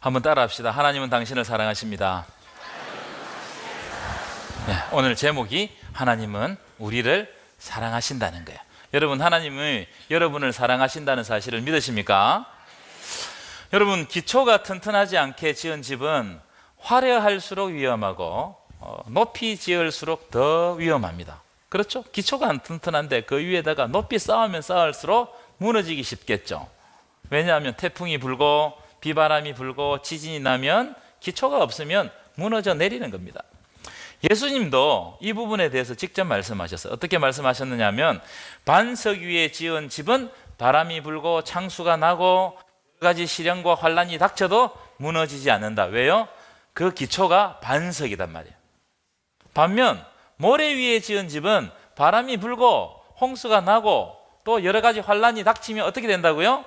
한번 따라합시다. 하나님은 당신을 사랑하십니다. 네, 오늘 제목이 하나님은 우리를 사랑하신다는 거예요. 여러분, 하나님이 여러분을 사랑하신다는 사실을 믿으십니까? 여러분, 기초가 튼튼하지 않게 지은 집은 화려할수록 위험하고 높이 지을수록 더 위험합니다. 그렇죠? 기초가 안 튼튼한데 그 위에다가 높이 쌓으면 쌓을수록 무너지기 쉽겠죠. 왜냐하면 태풍이 불고 비바람이 불고 지진이 나면 기초가 없으면 무너져 내리는 겁니다. 예수님도 이 부분에 대해서 직접 말씀하셨어요. 어떻게 말씀하셨느냐 하면, 반석 위에 지은 집은 바람이 불고 창수가 나고 여러 가지 시련과 환란이 닥쳐도 무너지지 않는다. 왜요? 그 기초가 반석이단 말이에요. 반면 모래 위에 지은 집은 바람이 불고 홍수가 나고 또 여러 가지 환란이 닥치면 어떻게 된다고요?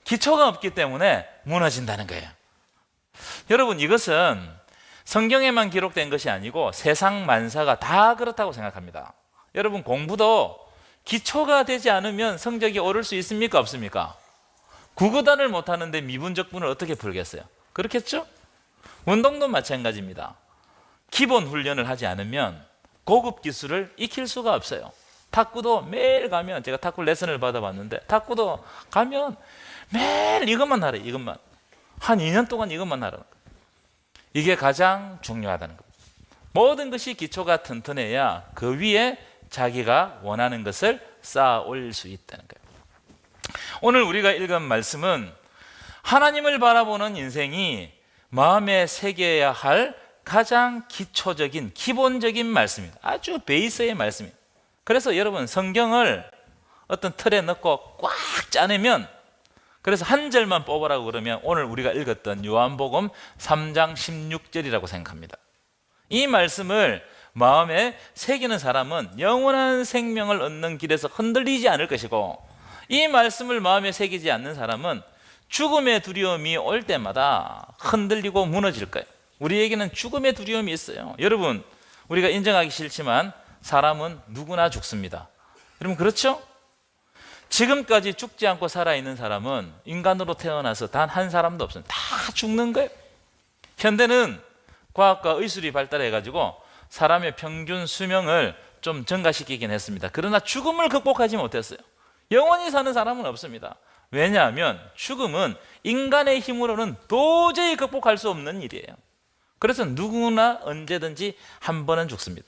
기초가 없기 때문에 무너진다는 거예요. 여러분, 이것은 성경에만 기록된 것이 아니고 세상 만사가 다 그렇다고 생각합니다. 여러분, 공부도 기초가 되지 않으면 성적이 오를 수 있습니까? 없습니까? 구구단을 못하는데 미분적분을 어떻게 풀겠어요? 그렇겠죠? 운동도 마찬가지입니다. 기본 훈련을 하지 않으면 고급 기술을 익힐 수가 없어요. 탁구도 매일 가면, 제가 탁구 레슨을 받아봤는데 탁구도 가면 매일 이것만 하래. 이것만 한 2년 동안 이것만 하라는 거예요. 이게 가장 중요하다는 겁니다. 모든 것이 기초가 튼튼해야 그 위에 자기가 원하는 것을 쌓아 올릴 수 있다는 거예요. 오늘 우리가 읽은 말씀은 하나님을 바라보는 인생이 마음에 새겨야 할 가장 기초적인 기본적인 말씀입니다. 아주 베이스의 말씀입니다. 그래서 여러분, 성경을 어떤 틀에 넣고 꽉 짜내면, 그래서 한 절만 뽑으라고 그러면 오늘 우리가 읽었던 요한복음 3장 16절이라고 생각합니다. 이 말씀을 마음에 새기는 사람은 영원한 생명을 얻는 길에서 흔들리지 않을 것이고, 이 말씀을 마음에 새기지 않는 사람은 죽음의 두려움이 올 때마다 흔들리고 무너질 거예요. 우리에게는 죽음의 두려움이 있어요. 여러분, 우리가 인정하기 싫지만 사람은 누구나 죽습니다. 여러분, 그렇죠? 지금까지 죽지 않고 살아있는 사람은 인간으로 태어나서 단 한 사람도 없어요. 다 죽는 거예요. 현대는 과학과 의술이 발달해가지고 사람의 평균 수명을 좀 증가시키긴 했습니다. 그러나 죽음을 극복하지 못했어요. 영원히 사는 사람은 없습니다. 왜냐하면 죽음은 인간의 힘으로는 도저히 극복할 수 없는 일이에요. 그래서 누구나 언제든지 한 번은 죽습니다.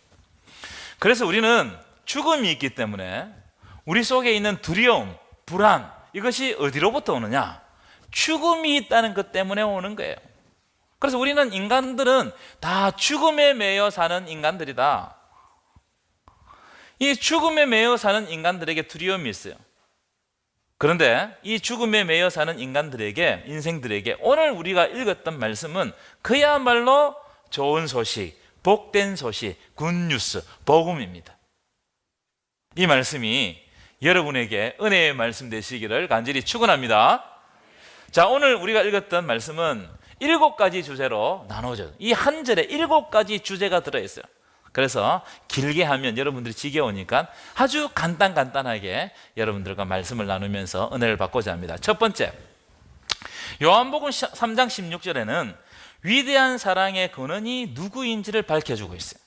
그래서 우리는 죽음이 있기 때문에 우리 속에 있는 두려움, 불안, 이것이 어디로부터 오느냐? 죽음이 있다는 것 때문에 오는 거예요. 그래서 우리는, 인간들은 다 죽음에 매여 사는 인간들이다. 이 죽음에 매여 사는 인간들에게 두려움이 있어요. 그런데 이 죽음에 매여 사는 인간들에게, 인생들에게 오늘 우리가 읽었던 말씀은 그야말로 좋은 소식, 복된 소식, 굿뉴스, 복음입니다. 이 말씀이 여러분에게 은혜의 말씀 되시기를 간절히 축원합니다. 자, 오늘 우리가 읽었던 말씀은 7가지 주제로 나누어져요. 이 한 절에 7가지 주제가 들어있어요. 그래서 길게 하면 여러분들이 지겨우니까 아주 간단하게 여러분들과 말씀을 나누면서 은혜를 받고자 합니다. 첫 번째, 요한복음 3장 16절에는 위대한 사랑의 근원이 누구인지를 밝혀주고 있어요.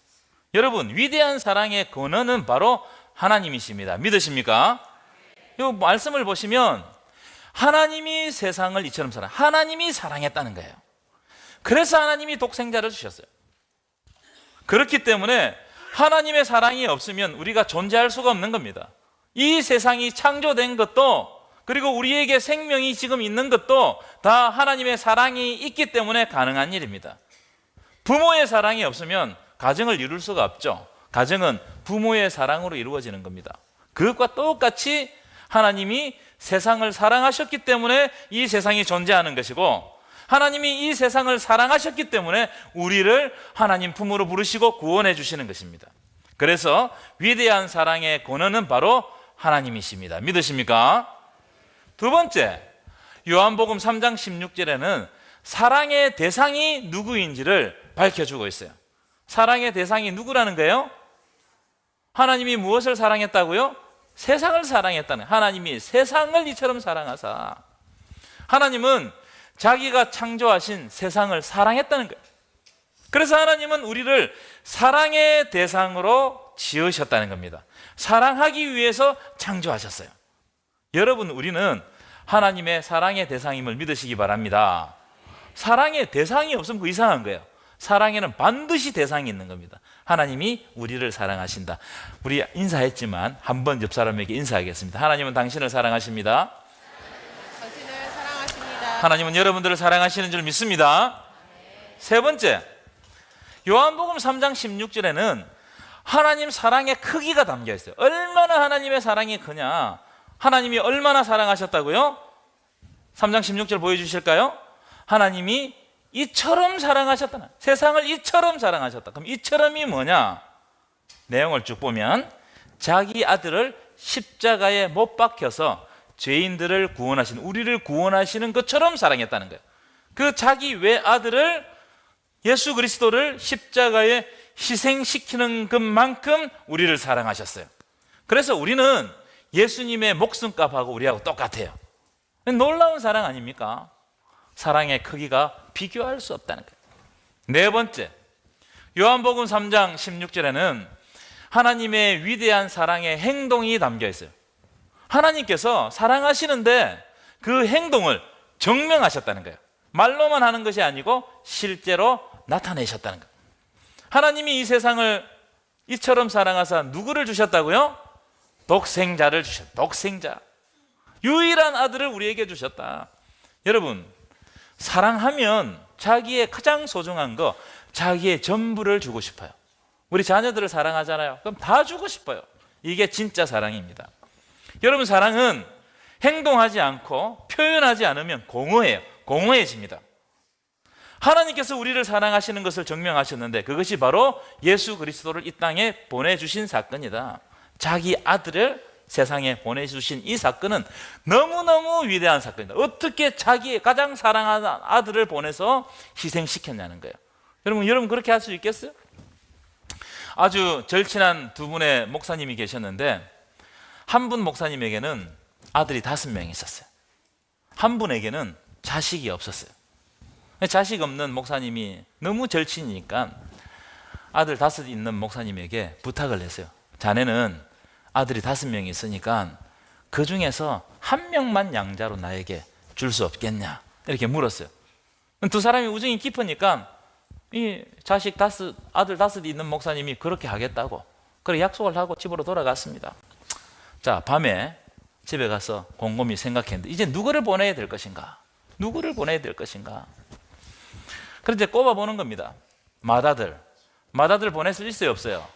여러분, 위대한 사랑의 근원은 바로 하나님이십니다. 믿으십니까? 이 말씀을 보시면 하나님이 세상을 이처럼 하나님이 사랑했다는 거예요. 그래서 하나님이 독생자를 주셨어요. 그렇기 때문에 하나님의 사랑이 없으면 우리가 존재할 수가 없는 겁니다. 이 세상이 창조된 것도, 그리고 우리에게 생명이 지금 있는 것도 다 하나님의 사랑이 있기 때문에 가능한 일입니다. 부모의 사랑이 없으면 가정을 이룰 수가 없죠. 가정은 부모의 사랑으로 이루어지는 겁니다. 그것과 똑같이 하나님이 세상을 사랑하셨기 때문에 이 세상이 존재하는 것이고, 하나님이 이 세상을 사랑하셨기 때문에 우리를 하나님 품으로 부르시고 구원해 주시는 것입니다. 그래서 위대한 사랑의 근원은 바로 하나님이십니다. 믿으십니까? 두 번째, 요한복음 3장 16절에는 사랑의 대상이 누구인지를 밝혀주고 있어요. 사랑의 대상이 누구라는 거예요? 하나님이 무엇을 사랑했다고요? 세상을 사랑했다는, 하나님이 세상을 이처럼 사랑하사, 하나님은 자기가 창조하신 세상을 사랑했다는 거예요. 그래서 하나님은 우리를 사랑의 대상으로 지으셨다는 겁니다. 사랑하기 위해서 창조하셨어요. 여러분, 우리는 하나님의 사랑의 대상임을 믿으시기 바랍니다. 사랑의 대상이 없으면 그 이상한 거예요. 사랑에는 반드시 대상이 있는 겁니다. 하나님이 우리를 사랑하신다. 우리 인사했지만 한번 옆 사람에게 인사하겠습니다. 하나님은 당신을 사랑하십니다. 당신을 사랑하십니다. 하나님은 여러분들을 사랑하시는 줄 믿습니다. 세 번째, 요한복음 3장 16절에는 하나님 사랑의 크기가 담겨 있어요. 얼마나 하나님의 사랑이 크냐. 하나님이 얼마나 사랑하셨다고요? 3장 16절 보여주실까요? 하나님이 이처럼 사랑하셨다. 세상을 이처럼 사랑하셨다. 그럼 이처럼이 뭐냐? 내용을 쭉 보면 자기 아들을 십자가에 못 박혀서 죄인들을 구원하시는, 우리를 구원하시는 것처럼 사랑했다는 거예요. 그 자기 외아들을, 예수 그리스도를 십자가에 희생시키는 것만큼 우리를 사랑하셨어요. 그래서 우리는 예수님의 목숨값하고 우리하고 똑같아요. 놀라운 사랑 아닙니까? 사랑의 크기가 비교할 수 없다는 거예요. 네 번째, 요한복음 3장 16절에는 하나님의 위대한 사랑의 행동이 담겨 있어요. 하나님께서 사랑하시는데 그 행동을 증명하셨다는 거예요. 말로만 하는 것이 아니고 실제로 나타내셨다는 거예요. 하나님이 이 세상을 이처럼 사랑하사 누구를 주셨다고요? 독생자를 주셨다. 독생자, 유일한 아들을 우리에게 주셨다. 여러분, 사랑하면 자기의 가장 소중한 거, 자기의 전부를 주고 싶어요. 우리 자녀들을 사랑하잖아요. 그럼 다 주고 싶어요. 이게 진짜 사랑입니다. 여러분, 사랑은 행동하지 않고 표현하지 않으면 공허해요. 공허해집니다. 하나님께서 우리를 사랑하시는 것을 증명하셨는데 그것이 바로 예수 그리스도를 이 땅에 보내주신 사건이다. 자기 아들을 세상에 보내주신 이 사건은 너무너무 위대한 사건이다. 어떻게 자기의 가장 사랑하는 아들을 보내서 희생시켰냐는 거예요. 여러분 그렇게 할 수 있겠어요? 아주 절친한 두 분의 목사님이 계셨는데 한 분 목사님에게는 아들이 5명 있었어요. 한 분에게는 자식이 없었어요. 자식 없는 목사님이 너무 절친이니까 아들 5 있는 목사님에게 부탁을 했어요. 자네는 아들이 5명이 있으니까 그 중에서 1명만 양자로 나에게 줄 수 없겠냐, 이렇게 물었어요. 두 사람이 우정이 깊으니까 이 자식 아들 5 있는 목사님이 그렇게 하겠다고 그렇게 약속을 하고 집으로 돌아갔습니다. 자, 밤에 집에 가서 곰곰이 생각했는데 이제 누구를 보내야 될 것인가? 누구를 보내야 될 것인가? 그런데 꼽아보는 겁니다. 맏아들 보낼 수 있어요, 없어요?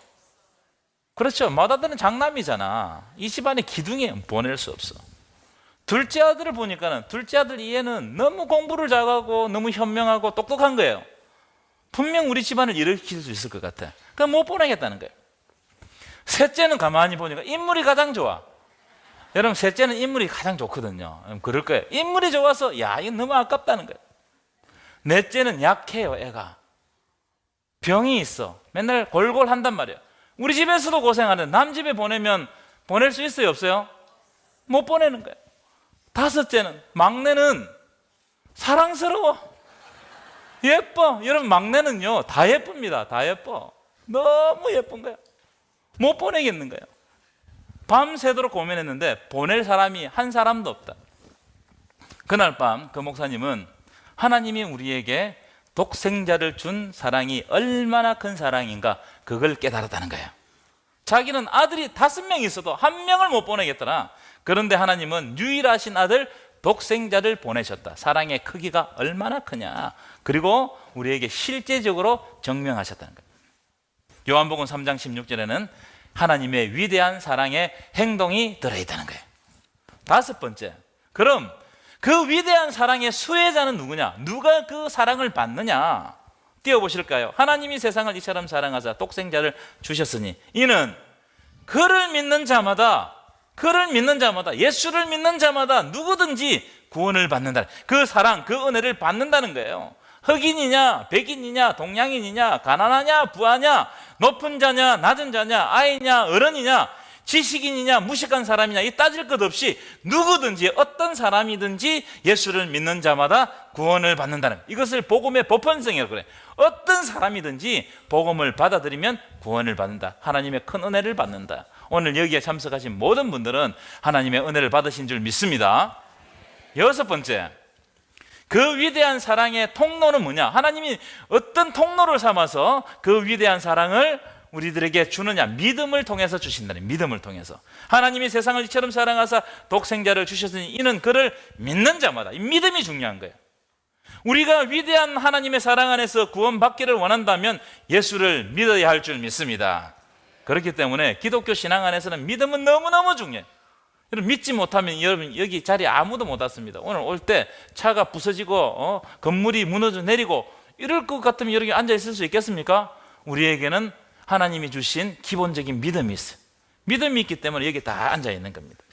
그렇죠. 맏아들은 장남이잖아. 이 집안의 기둥에 보낼 수 없어. 둘째 아들을 보니까는 둘째 아들 이해는 너무 공부를 잘하고 너무 현명하고 똑똑한 거예요. 분명 우리 집안을 일으킬 수 있을 것 같아. 그럼 못 보내겠다는 거예요. 셋째는 가만히 보니까 인물이 가장 좋아. 여러분, 셋째는 인물이 가장 좋거든요. 그럴 거예요. 인물이 좋아서 야, 이거 너무 아깝다는 거예요. 넷째는 약해요. 애가 병이 있어. 맨날 골골 한단 말이에요. 우리 집에서도 고생하는데 남 집에 보내면 보낼 수 있어요, 없어요? 못 보내는 거예요. 다섯째는, 막내는 사랑스러워, 예뻐. 여러분, 막내는요 다 예쁩니다. 다 예뻐. 너무 예쁜 거예요. 못 보내겠는 거예요. 밤새도록 고민했는데 보낼 사람이 한 사람도 없다. 그날 밤 그 목사님은 하나님이 우리에게 독생자를 준 사랑이 얼마나 큰 사랑인가, 그걸 깨달았다는 거예요. 자기는 아들이 5명 있어도 1명을 못 보내겠더라. 그런데 하나님은 유일하신 아들 독생자를 보내셨다. 사랑의 크기가 얼마나 크냐, 그리고 우리에게 실제적으로 증명하셨다는 거예요. 요한복음 3장 16절에는 하나님의 위대한 사랑의 행동이 들어있다는 거예요. 5번째, 그럼 그 위대한 사랑의 수혜자는 누구냐? 누가 그 사랑을 받느냐? 띄워보실까요? 하나님이 세상을 이처럼 사랑하사 독생자를 주셨으니 이는 그를 믿는 자마다, 예수를 믿는 자마다 누구든지 구원을 받는다. 그 사랑, 그 은혜를 받는다는 거예요. 흑인이냐 백인이냐 동양인이냐 가난하냐 부하냐 높은 자냐 낮은 자냐 아이냐 어른이냐 지식인이냐 무식한 사람이냐 이 따질 것 없이 누구든지 어떤 사람이든지 예수를 믿는 자마다 구원을 받는다는 거예요. 이것을 복음의 보편성이라고 그래요. 어떤 사람이든지 복음을 받아들이면 구원을 받는다. 하나님의 큰 은혜를 받는다. 오늘 여기에 참석하신 모든 분들은 하나님의 은혜를 받으신 줄 믿습니다. 여섯 번째, 그 위대한 사랑의 통로는 뭐냐? 하나님이 어떤 통로를 삼아서 그 위대한 사랑을 우리들에게 주느냐? 믿음을 통해서 주신다는, 믿음을 통해서. 하나님이 세상을 이처럼 사랑하사 독생자를 주셨으니 이는 그를 믿는 자마다. 이 믿음이 중요한 거예요. 우리가 위대한 하나님의 사랑 안에서 구원받기를 원한다면 예수를 믿어야 할 줄 믿습니다. 그렇기 때문에 기독교 신앙 안에서는 믿음은 너무너무 중요해요. 여러분 믿지 못하면 여러분 여기 자리에 아무도 못 왔습니다. 오늘 올 때 차가 부서지고 건물이 무너져 내리고 이럴 것 같으면 여기 앉아 있을 수 있겠습니까? 우리에게는 하나님이 주신 기본적인 믿음이 있어요. 믿음이 있기 때문에 여기 다 앉아 있는 겁니다.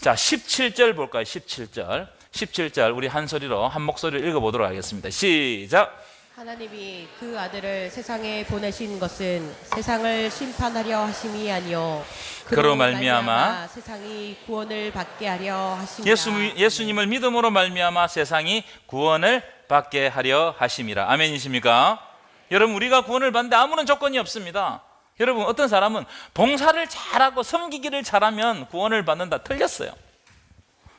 자, 17절 볼까요? 17절 우리 한 소리로 한 목소리로 읽어보도록 하겠습니다. 시작. 하나님이 그 아들을 세상에 보내신 것은 세상을 심판하려 하심이 아니요 그로 말미암아 세상이 구원을 받게 하려 하심이라. 예수님을 믿음으로 말미암아 세상이 구원을 받게 하려 하심이라. 아멘이십니까? 여러분 우리가 구원을 받는데 아무런 조건이 없습니다. 여러분 어떤 사람은 봉사를 잘하고 섬기기를 잘하면 구원을 받는다. 틀렸어요.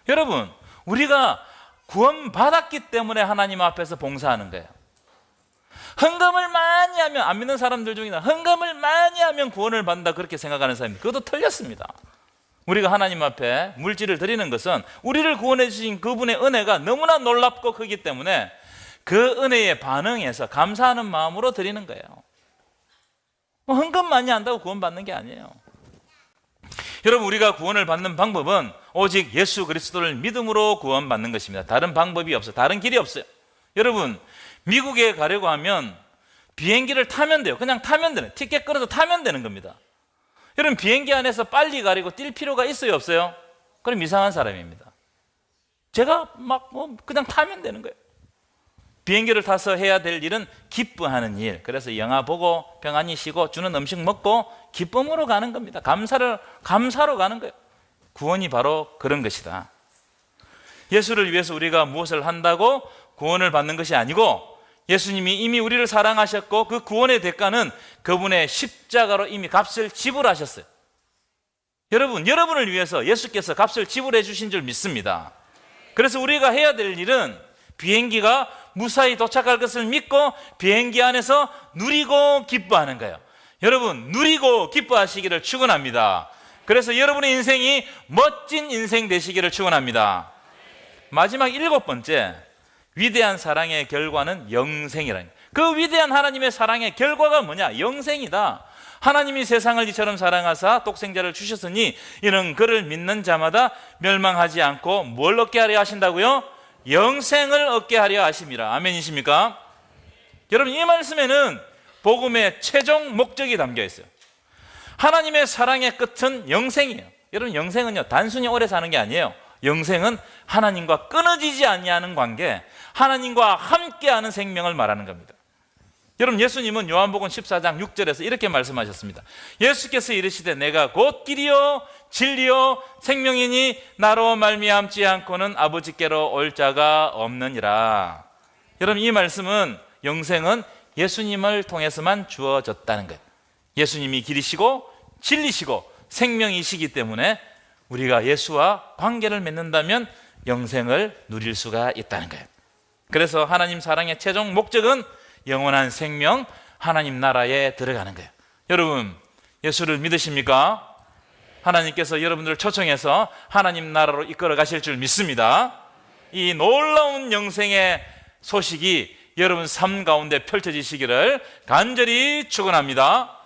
여러분 우리가 구원받았기 때문에 하나님 앞에서 봉사하는 거예요. 헌금을 많이 하면, 안 믿는 사람들 중에는 헌금을 많이 하면 구원을 받는다 그렇게 생각하는 사람입니다. 그것도 틀렸습니다. 우리가 하나님 앞에 물질을 드리는 것은 우리를 구원해 주신 그분의 은혜가 너무나 놀랍고 크기 때문에 그 은혜에 반응해서 감사하는 마음으로 드리는 거예요. 헌금 많이 한다고 구원받는 게 아니에요. 여러분 우리가 구원을 받는 방법은 오직 예수 그리스도를 믿음으로 구원받는 것입니다. 다른 방법이 없어요. 다른 길이 없어요. 여러분 미국에 가려고 하면 비행기를 타면 돼요. 그냥 타면 되는, 티켓 끊어서 타면 되는 겁니다. 여러분 비행기 안에서 빨리 가리고 뛸 필요가 있어요 없어요? 그럼 이상한 사람입니다. 제가 막 그냥 타면 되는 거예요. 비행기를 타서 해야 될 일은 기뻐하는 일. 그래서 영화 보고 평안히 쉬고 주는 음식 먹고 기쁨으로 가는 겁니다. 감사로 가는 거예요. 구원이 바로 그런 것이다. 예수를 위해서 우리가 무엇을 한다고 구원을 받는 것이 아니고 예수님이 이미 우리를 사랑하셨고 그 구원의 대가는 그분의 십자가로 이미 값을 지불하셨어요. 여러분을 위해서 예수께서 값을 지불해 주신 줄 믿습니다. 그래서 우리가 해야 될 일은 비행기가 무사히 도착할 것을 믿고 비행기 안에서 누리고 기뻐하는 거예요. 여러분 누리고 기뻐하시기를 축원합니다. 그래서 여러분의 인생이 멋진 인생 되시기를 축원합니다. 마지막 7번째, 위대한 사랑의 결과는 영생이라는 거예요. 그 위대한 하나님의 사랑의 결과가 뭐냐? 영생이다. 하나님이 세상을 이처럼 사랑하사 독생자를 주셨으니 이는 그를 믿는 자마다 멸망하지 않고 뭘 얻게 하려 하신다고요? 영생을 얻게 하려 하심이라. 아멘이십니까? 여러분 이 말씀에는 복음의 최종 목적이 담겨 있어요. 하나님의 사랑의 끝은 영생이에요. 여러분 영생은요 단순히 오래 사는 게 아니에요. 영생은 하나님과 끊어지지 아니하는 관계, 하나님과 함께하는 생명을 말하는 겁니다. 여러분 예수님은 요한복음 14장 6절에서 이렇게 말씀하셨습니다. 예수께서 이르시되 내가 곧 길이요 진리요 생명이니 나로 말미암지 않고는 아버지께로 올 자가 없느니라. 여러분 이 말씀은 영생은 예수님을 통해서만 주어졌다는 거예요. 예수님이 길이시고 진리시고 생명이시기 때문에 우리가 예수와 관계를 맺는다면 영생을 누릴 수가 있다는 거예요. 그래서 하나님 사랑의 최종 목적은 영원한 생명, 하나님 나라에 들어가는 거예요. 여러분 예수를 믿으십니까? 하나님께서 여러분들을 초청해서 하나님 나라로 이끌어 가실 줄 믿습니다. 이 놀라운 영생의 소식이 여러분 삶 가운데 펼쳐지시기를 간절히 축원합니다.